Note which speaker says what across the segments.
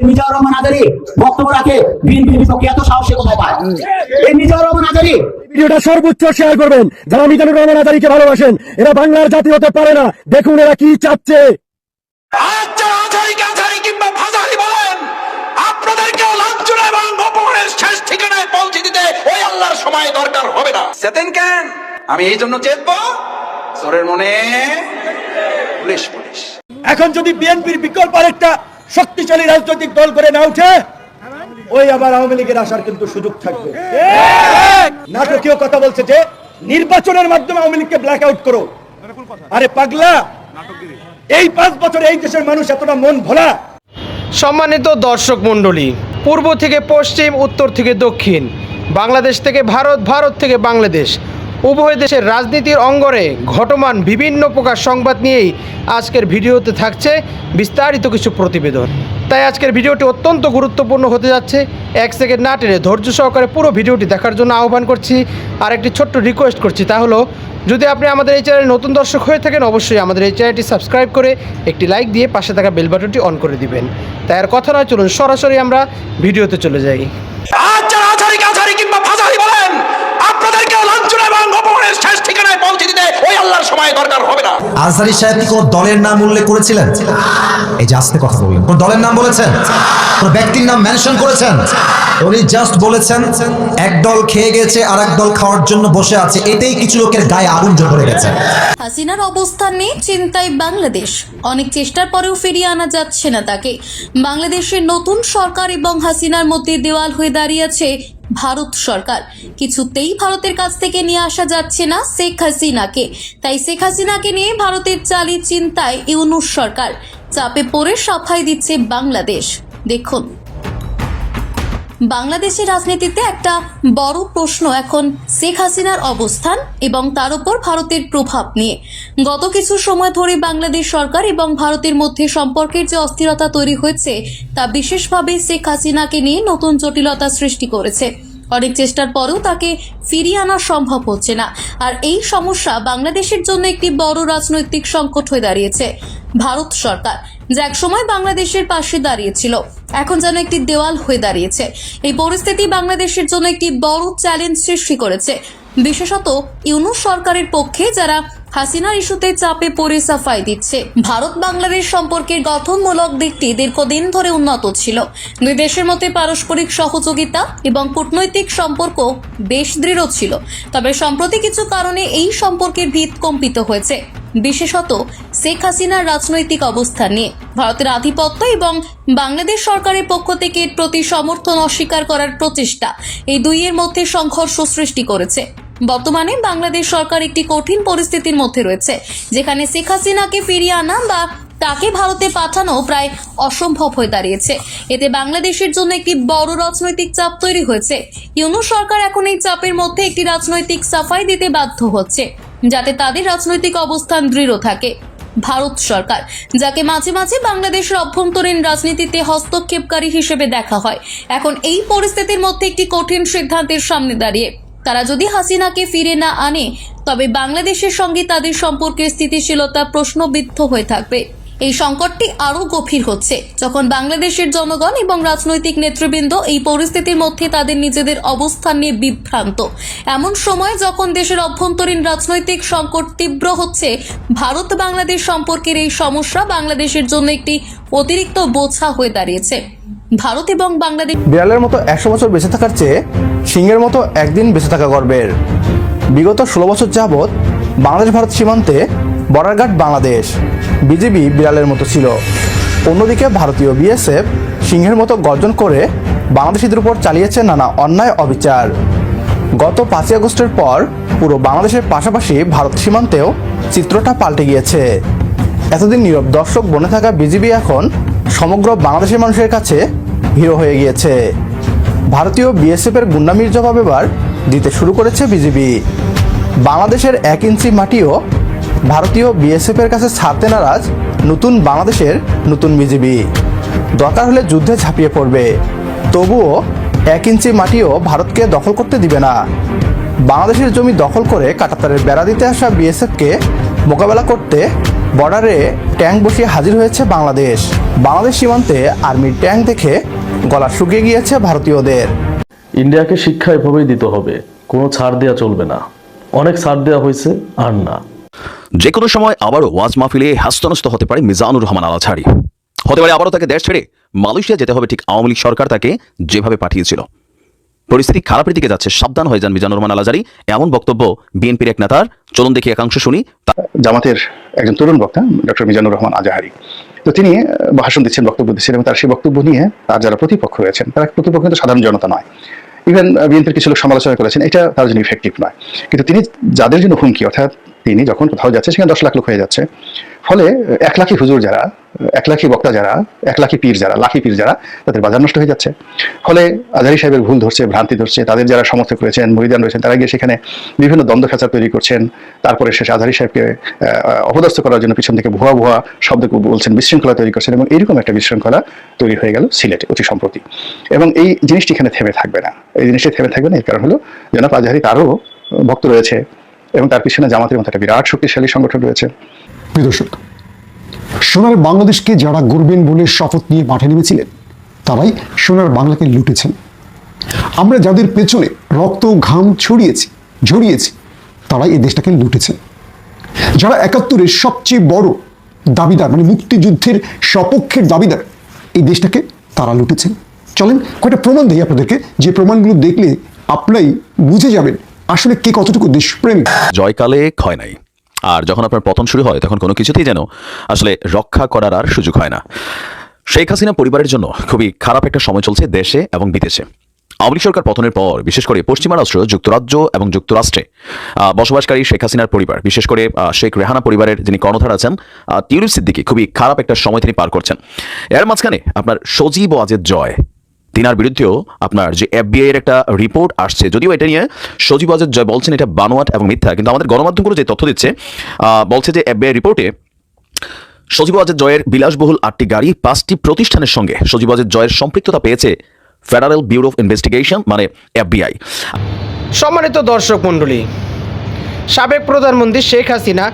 Speaker 1: মিজানুর রহমান আজারি বক্তব্য রাখে বিএনপির বিপক্ষে, এত সাহস কোথায় পায়? এই মিজানুর রহমান আজারি
Speaker 2: ভিডিওটা সর্বোচ্চ শেয়ার করবেন। যারা মিজানুর রহমান আজারিকে ভালোবাসেন, এরা বাংলার জাতি হতে পারে না। দেখুন এরা কি চাচ্ছে।
Speaker 3: আপনাদেরকেও লাঞ্ছনা এবং অপমানের শেষ ঠিকানায় পৌঁছে দিতে ওই আল্লাহর সময় দরকার হবে না। চেতেন কেন? আমি এই জন্য চেতবো, চোরের মনে পুলিশ পুলিশ।
Speaker 2: এখন যদি বিএনপির বিকল্প আরেকটা শক্তিশালী রাজনৈতিক দল করে না উঠে, ওই আবার আওয়ামী লীগের আসার কিন্তু সুযোগ থাকবে। নাটকীয় কথা বলছে যে নির্বাচনের মাধ্যমে আওয়ামী লীগকে ব্ল্যাক আউট করো। আরে পাগলা, এই 5 বছরে এই দেশের মানুষ এতটা মন ভোলা?
Speaker 4: সম্মানিত দর্শক মণ্ডলী, পূর্ব থেকে পশ্চিম, উত্তর থেকে দক্ষিণ, বাংলাদেশ থেকে ভারত, ভারত থেকে বাংলাদেশ, উভয় দেশের রাজনীতির অঙ্গনে ঘটমান বিভিন্ন প্রকার সংবাদ নিয়েই আজকের ভিডিওতে থাকছে বিস্তারিত কিছু প্রতিবেদন। তাই আজকের ভিডিওটি অত্যন্ত গুরুত্বপূর্ণ হতে যাচ্ছে। 1 সেকেন্ড না টেনে ধৈর্য সহকারে পুরো ভিডিওটি দেখার জন্য আহ্বান করছি। আর একটি ছোট্ট রিকোয়েস্ট করছি, তা হলো যদি আপনি আমাদের এই চ্যানেলে নতুন দর্শক হয়ে থাকেন, অবশ্যই আমাদের এই চ্যানেলটি সাবস্ক্রাইব করে একটি লাইক দিয়ে পাশে থাকা বেল বাটনটি অন করে দিবেন। তাই আর কথা নয়, চলুন সরাসরি আমরা ভিডিওতে চলে যাই।
Speaker 3: আজ যারা আচারি কিংবা ফাজারি বলেন, আপনাদেরকেও লাঞ্ছনা এবং অপমানের শেষ ঠিকানায় পৌঁছে দিতে ওই আল্লাহর সময় দরকার হবে না।
Speaker 5: আজহারী সাহেব কি কোন দলের নাম উল্লেখ করেছিলেন? এই যে আস্তে কথা বললেন, কোন দলের নাম বলেছেন? কোন ব্যক্তির নাম মেনশন করেছেন? উনি জাস্ট বলেছেন এক দল খেয়ে গেছে আর এক দল খাওয়ার জন্য বসে আছে, এতেই কিছু লোকের গায়ে আগুন জ্বলে গেছে।
Speaker 6: হাসিনার অবস্থান নিয়ে চিন্তায় বাংলাদেশ। অনেক চেষ্টার পরেও ফিরিয়ে আনা যাচ্ছে না তাকে। বাংলাদেশের নতুন সরকার এবং হাসিনার মধ্যে দেওয়াল হয়ে দাঁড়িয়েছে ভারত সরকার। কিছুতেই ভারতের কাছ থেকে নিয়ে আসা যাচ্ছে না শেখ হাসিনাকে। তাই শেখ হাসিনাকে নিয়ে ভারতের চালি চিন্তায় ইউনূস সরকার। চাপে পড়ে সাফাই দিচ্ছে বাংলাদেশ। দেখুন, বাংলাদেশের রাজনীতিতে একটা বড় প্রশ্ন এখন শেখ হাসিনার অবস্থান এবং তার উপর ভারতের প্রভাব নিয়ে। গত কিছু সময় ধরে বাংলাদেশ সরকার এবং ভারতের মধ্যে সম্পর্কের যে অস্থিরতা তৈরি হয়েছে, তা বিশেষভাবে শেখ হাসিনাকে নিয়ে নতুন জটিলতা সৃষ্টি করেছে। অনেক চেষ্টার পরেও তাকে ফিরিয়ে আনা সম্ভব হচ্ছে না। আর এই সমস্যা বাংলাদেশের জন্য একটি বড় রাজনৈতিক সংকট হয়ে দাঁড়িয়েছে। ভারত সরকার, যা একসময় বাংলাদেশের পাশে দাঁড়িয়েছিল, এখন যেন একটি দেওয়াল হয়ে দাঁড়িয়েছে। এই পরিস্থিতি বাংলাদেশের জন্য একটি বড় চ্যালেঞ্জ সৃষ্টি করেছে, বিশেষত ইউনূস সরকারের পক্ষে, যারা হাসিনার ইস্যুতে চাপে পড়ে সাফাই দিচ্ছে। ভারত বাংলাদেশ সম্পর্কের গঠনমূলক দিকটি দীর্ঘদিন ধরে উন্নত ছিল। দুই দেশের মধ্যে পারস্পরিক সহযোগিতা এবং কূটনৈতিক সম্পর্ক বেশ দৃঢ় ছিল। তবে সম্প্রতি কিছু কারণে এই সম্পর্কের ভিত কম্পিত হয়েছে, বিশেষত শেখ হাসিনার রাজনৈতিক অবস্থান নিয়ে। ভারতের আধিপত্য এবং বাংলাদেশ সরকারের পক্ষ থেকে এর প্রতি সমর্থন অস্বীকার করার প্রচেষ্টা, এই দুইয়ের মধ্যে সংঘর্ষ সৃষ্টি করেছে। বর্তমানে বাংলাদেশ সরকার একটি কঠিন পরিস্থিতির মধ্যে রয়েছে, যেখানে শেখ হাসিনাকে ফিরিয়ে আনা বা তাকে ভারতে পাঠানো প্রায় অসম্ভব হয়ে দাঁড়িয়েছে। এতে বাংলাদেশের জন্য একটি বড় রাজনৈতিক চাপ তৈরি হয়েছে। ইউনূস সরকার এখন এই চাপের মধ্যে একটি রাজনৈতিক সাফাই দিতে বাধ্য হচ্ছে, যাতে তাদের রাজনৈতিক অবস্থান দৃঢ় থাকে। ভারত সরকার, যাকে মাঝে মাঝে বাংলাদেশের অভ্যন্তরীণ রাজনীতিতে হস্তক্ষেপকারী হিসেবে দেখা হয়, এখন এই পরিস্থিতির মধ্যে একটি কঠিন সিদ্ধান্তের সামনে দাঁড়িয়ে। তারা যদি হাসিনাকে ফিরে না আনে, তবে বাংলাদেশের সঙ্গে তাদের সম্পর্কের স্থিতিশীলতা প্রশ্নবিদ্ধ হয়ে থাকবে। এই সংকটটি আরও গভীর হচ্ছে যখন বাংলাদেশের জনগণ এবং রাজনৈতিক নেতৃবৃন্দ এই পরিস্থিতির মধ্যে তাদের নিজেদের অবস্থান নিয়ে বিভ্রান্ত। এমন সময় যখন দেশের অভ্যন্তরীণ রাজনৈতিক সংকট তীব্র হচ্ছে, ভারত বাংলাদেশ সম্পর্কের এই সমস্যা বাংলাদেশের জন্য একটি অতিরিক্ত বোঝা হয়ে দাঁড়িয়েছে। ভারত এবং বাংলাদেশ
Speaker 7: বিড়ালের মতো 100 বছর বেঁচে থাকার চেয়ে সিংহের মতো একদিন বেঁচে থাকা গর্বের। বিগত 16 বছর যাবৎ বাংলাদেশ ভারত সীমান্তে বর্ডার গার্ড বাংলাদেশ, বিজিবি বিড়ালের মতো ছিল। অন্যদিকে ভারতীয় বিএসএফ সিংহের মতো গর্জন করে বাংলাদেশিদের উপর চালিয়েছে নানা অন্যায় অবিচার। গত 5ই আগস্টের পর পুরো বাংলাদেশের পাশাপাশি ভারত সীমান্তেও চিত্রটা পাল্টে গিয়েছে। এতদিন নীরব দর্শক বনে থাকা বিজিবি এখন সমগ্র বাংলাদেশের মানুষের কাছে হিরো হয়ে গিয়েছে। ভারতীয় বিএসএফের গুন্ডামির জবাব এবার দিতে শুরু করেছে বিজিবি। বাংলাদেশের 1 ইঞ্চি মাটিও ভারতীয় বিএসএফের কাছে ছাড়তে নারাজ নতুন বাংলাদেশের নতুন বিজিবি। দরকার হলে যুদ্ধে ঝাঁপিয়ে পড়বে, তবুও 1 ইঞ্চি মাটিও ভারতকে দখল করতে দিবে না। বাংলাদেশের জমি দখল করে কাঁটাতারের বেড়া দিতে আসা বিএসএফকে মোকাবেলা করতে বর্ডারে ট্যাঙ্ক বসিয়ে হাজির হয়েছে বাংলাদেশ। বাংলাদেশ সীমান্তে আর্মির ট্যাঙ্ক দেখে গলা শুকিয়ে গিয়েছে ভারতীয়দের।
Speaker 8: ইন্ডিয়াকে শিক্ষা এভাবেই দিতে হবে, কোনো ছাড় দেওয়া চলবে না। অনেক ছাড় দেওয়া হয়েছে, আর না।
Speaker 9: যে কোনো সময় আবারও ওয়াজ মাহফিলে হ্যাস্তনস্ত হতে পারে মিজানুর রহমান আল-আজহারী। হতে পারে আবারও তাকে দেশ ছেড়ে মালয়েশিয়া যেতে হবে, ঠিক আওয়ামী লীগ সরকার তাকে যেভাবে পাঠিয়েছিল। পরিস্থিতি খারাপের দিকে যাচ্ছে, সাবধান হয়ে যান মিজানুর রহমান আল-আজহারী। এমন বক্তব্য বিএনপির এক নেতার। চলুন দেখি একাংশ শুনি।
Speaker 10: জামাতের একজন তরুণ বক্তা ডক্টর মিজানুর রহমান আজহারী, তো তিনি ভাষণ দিচ্ছেন, বক্তব্য দিচ্ছেন, এবং তার সেই বক্তব্য নিয়ে তার যারা প্রতিপক্ষ রয়েছেন, তারা প্রতিপক্ষ কিন্তু সাধারণ জনতা নয়, ইভেন বিএনপির কিছু লোক সমালোচনা করেছেন, এটা তার জন্য ইফেক্টিভ নয়। কিন্তু তিনি যাদের জন্য হুমকি, অর্থাৎ তিনি যখন কোথাও যাচ্ছে সেখানে 10 লাখ লোক হয়ে যাচ্ছে, ফলে 1 লাখি হুজুর যারা, 1 লাখি বক্তা যারা, 1 লাখি পীর যারা, লাখি পীর যারা, তাদের বাজার নষ্ট হয়ে যাচ্ছে। ফলে আজহারী সাহেবের ভুল ধরছে, ভ্রান্তি ধরছে, তাদের যারা সমর্থক রয়েছেন, মুরিদান রয়েছেন, তারা গিয়ে সেখানে বিভিন্ন দ্বন্দ্ব ফেঁচার তৈরি করছেন। তারপরে শেষে আজহারী সাহেবকে অপদস্থ করার জন্য পিছন থেকে ভুয়া ভুয়া শব্দ বলছেন, বিশৃঙ্খলা তৈরি করছেন, এবং এইরকম একটা বিশৃঙ্খলা তৈরি হয়ে গেল সিলেটে অতি সম্প্রতি। এবং এই জিনিসটি এখানে থেমে থাকবে না, এই জিনিসটি থেমে থাকবে না। এর কারণ হলো জনাব আজহারী তারও ভক্ত রয়েছে, এবং তার পিছনে জামাতের মতো একটা বিরাট শক্তিশালী সংগঠন রয়েছে।
Speaker 11: প্রিয় দর্শক, সোনার বাংলাদেশকে যারা গড়বেন বলে শপথ নিয়ে মাঠে নেমেছিলেন, তারাই সোনার বাংলাকে লুটেছেন। আমরা যাদের পেছনে রক্ত ঘাম ঝরিয়েছি, তারাই এই দেশটাকে লুটেছেন। যারা 71-এর সবচেয়ে বড় দাবিদার, মানে মুক্তিযুদ্ধের সপক্ষের দাবিদার, এই দেশটাকে তারা লুটেছেন। চলেন কয়েকটা প্রমাণ দিই আপনাদেরকে, যে প্রমাণগুলো দেখলে আপনারাই বুঝে যাবেন আসলে কে কতটুকু দেশপ্রেমিক।
Speaker 9: জয়কালে ক্ষয় নাই, আর যখন আপনার পতন শুরু হয় তখন কোনো কিছুতেই যেন আসলে রক্ষা করার আর সুযোগ হয় না। শেখ হাসিনা পরিবারের জন্য খুবই খারাপ একটা সময় চলছে দেশে এবং বিদেশে। আওয়ামী লীগ সরকার পতনের পর বিশেষ করে পশ্চিমা রাষ্ট্র যুক্তরাজ্য এবং যুক্তরাষ্ট্রে বসবাসকারী শেখ হাসিনার পরিবার, বিশেষ করে শেখ রেহানা পরিবারের যিনি কর্ণধার আছেন টিউলিপ সিদ্দিকী, খুবই খারাপ একটা সময় তিনি পার করছেন। এর মাঝখানে আপনার সজীব ওয়াজেদ জয়, তিনার বিরুদ্ধেও আপনার যে FBI এর একটা রিপোর্ট আসছে, যদিও এটা নিয়ে সজীব ওয়াজেদ জয় বলছেন এটা বানোয়াট এবং মিথ্যা, কিন্তু আমাদের গণমাধ্যমগুলো যে তথ্য দিচ্ছে বলছে যে FBI রিপোর্টে সজীব ওয়াজেদ জয়ের বিলাসবহুল 8টি গাড়ি 5টি প্রতিষ্ঠানের সঙ্গে সজীব ওয়াজেদ জয়ের সম্পৃক্ততা পেয়েছে ফেডারেল ব্যুরো অফ ইনভেস্টিগেশন, মানে FBI।
Speaker 4: সম্মানিত দর্শক মণ্ডলী, সাবেক প্রধানমন্ত্রী শেখ হাসিনা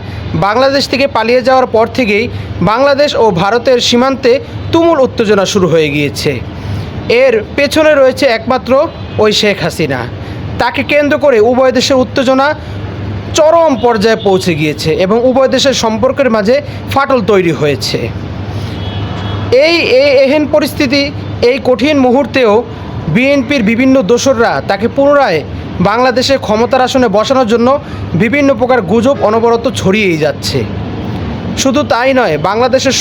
Speaker 4: বাংলাদেশ থেকে পালিয়ে যাওয়ার পর থেকেই বাংলাদেশ ও ভারতের সীমান্তে তুমুল উত্তেজনা শুরু হয়ে গিয়েছে। এর পেছনে রয়েছে একমাত্র ওই শেখ হাসিনা। তাকে কেন্দ্র করে উভয় দেশের উত্তেজনা চরম পর্যায়ে পৌঁছে গিয়েছে এবং উভয় দেশের সম্পর্কের মাঝে ফাটল তৈরি হয়েছে। এহেন পরিস্থিতি, এই কঠিন মুহূর্তেও বিএনপির বিভিন্ন দোসররা তাকে পুনরায় বাংলাদেশে ক্ষমতার আসনে বসানোর জন্য বিভিন্ন প্রকার গুজব অনবরত ছড়িয়েই যাচ্ছে। শুধু তাই নয়, বাংলাদেশের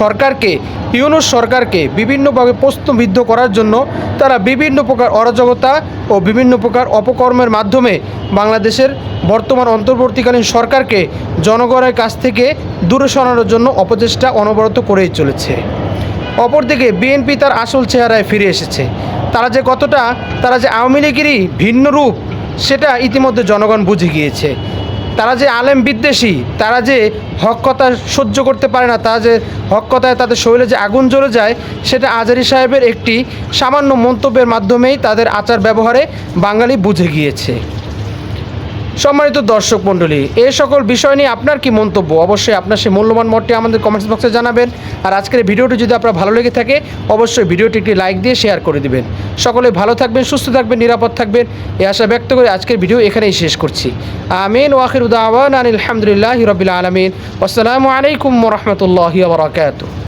Speaker 4: সরকারকে, ইউনূস সরকারকে বিভিন্নভাবে প্রশ্নবিদ্ধ করার জন্য তারা বিভিন্ন প্রকার অরাজকতা ও বিভিন্ন প্রকার অপকর্মের মাধ্যমে বাংলাদেশের বর্তমান অন্তর্বর্তীকালীন সরকারকে জনগণের কাছ থেকে দূরে সরানোর জন্য অপচেষ্টা অনবরত করেই চলেছে। অপরদিকে বিএনপি তার আসল চেহারায় ফিরে এসেছে। তারা যে আওয়ামী লীগেরই ভিন্ন রূপ, সেটা ইতিমধ্যে জনগণ বুঝে গিয়েছে। তারা যে আলেম বিদ্বেষী, তারা যে হক কথা সহ্য করতে পারে না, তারা যে হক কথায় তাদের শরীরে যে আগুন জ্বলে যায়, সেটা আজহারী সাহেবের একটি সামান্য মন্তব্যের মাধ্যমেই তাদের আচার ব্যবহারে বাঙালি বুঝে গিয়েছে। সম্মানিত দর্শক মণ্ডলী, এই সকল বিষয় নিয়ে আপনার কি মন্তব্য? অবশ্যই আপনার সেই মূল্যবান মতটি আমাদের কমেন্টস বক্সে জানাবেন। আর আজকের ভিডিওটি যদি আপনার ভালো লেগে থাকে, অবশ্যই ভিডিওটি একটি লাইক দিয়ে শেয়ার করে দিবেন। সকলে ভালো থাকবেন, সুস্থ থাকবেন, নিরাপদ থাকবেন, এই আশা ব্যক্ত করে আজকের ভিডিও এখানেই শেষ করছি। আমিন ওয়া আখিরু দাওয়ানা আলহামদুলিল্লাহি রাব্বিল আলামিন। আসসালামু আলাইকুম ওয়া রাহমাতুল্লাহি ওয়া বারাকাতুহু।